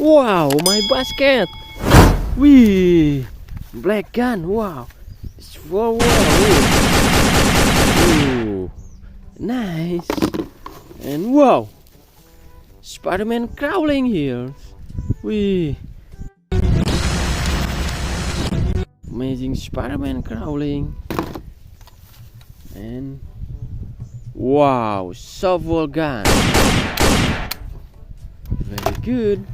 Wow, my basket. Wih, black gun. Wow, it's for wow. Nice. And wow, Spider-Man crawling here. Wih, amazing Spider-Man crawling. And wow, shovel gun. Very good.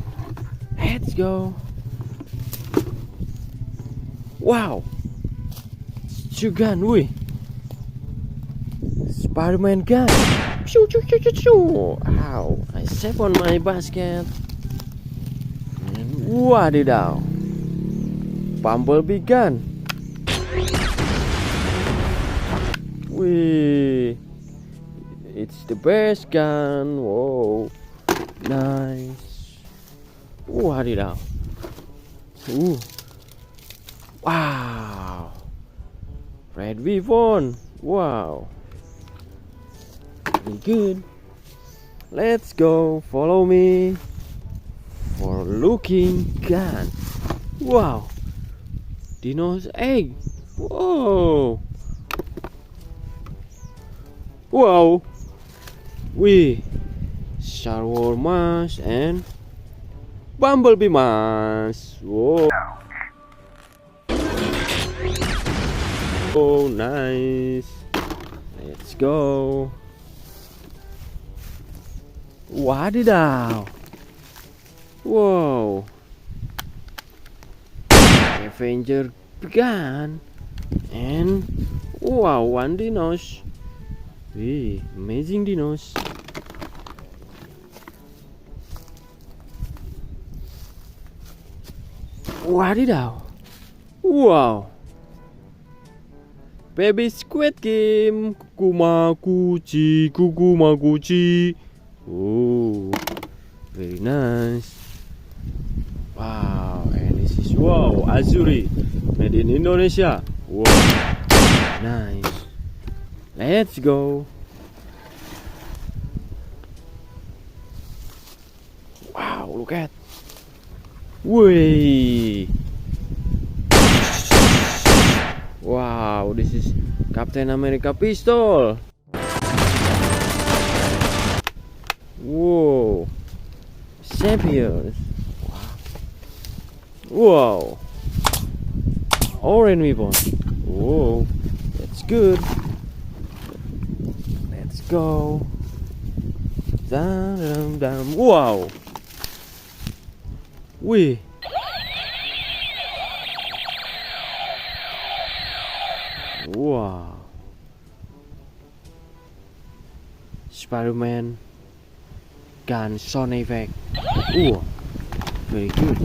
Let's go. Wow, two gun. Wih, Spider-Man gun. Shoo, shoo, shoo, shoo, shoo. Ow, I step on my basket. And wadidaw, Bumblebee gun. Wih, it's the best gun. Whoa, nice. Wadidaw. Wow, red weapon. Wow, very good. Let's go. Follow me for looking gun. Wow, dino's egg. Whoa. Wow. Wih, shower mask and bumblebee mask. Whoa. Oh, nice. Let's go. Wadidaw. Wow. Avenger gun. And wow, one dinos. Wih, amazing dinos. Wadidaw. Wow. Baby squid game. Kukumakuchi, kukumakuchi. Oh, very nice. Wow, and this is wow, Azuri, made in Indonesia. Wow, nice. Let's go. Wow, look at. Wih. Wow, this is Captain America pistol. Whoa, Saviors. Wow, orange weapon. Whoa, that's good. Let's go. Dum, dum, dum. Wow. Wih. Wow. Spider-Man gun sound effect. Very good.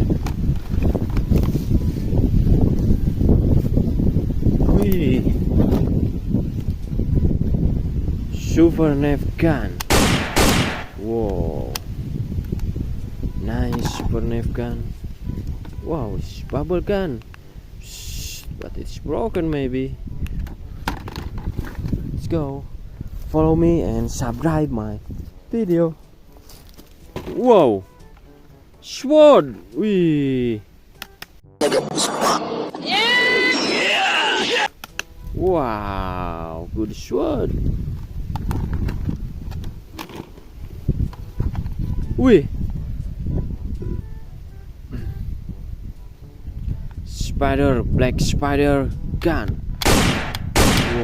Wih. Super Nerf gun. Wow. Nice super Nerf gun. Wow, it's bubble gun. But it's broken maybe. Let's go. Follow me and subscribe my video. Wow, sword. Wih. Wow, good sword. Wih. Spider, black spider gun.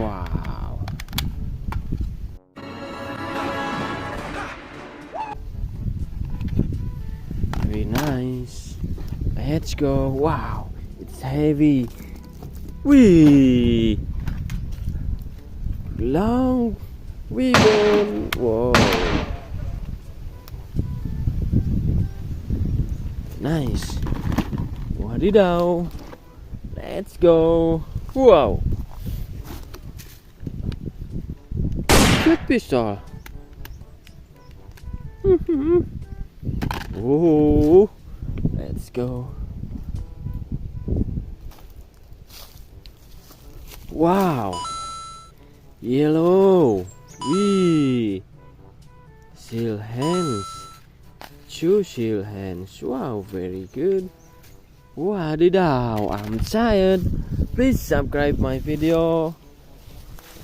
Wow. Very nice. Let's go. Wow, it's heavy. Wee. Long weapon. Whoa. Nice. Wadidaw. Let's go. Wow. Shoot pistol. Oh, let's go. Wow. Yellow. Wee. Seal hands. 2 shield hands. Wow, very good. Wadidaw, I'm tired. Please subscribe my video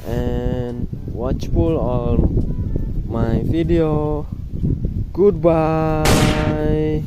and watch full all my video. Goodbye.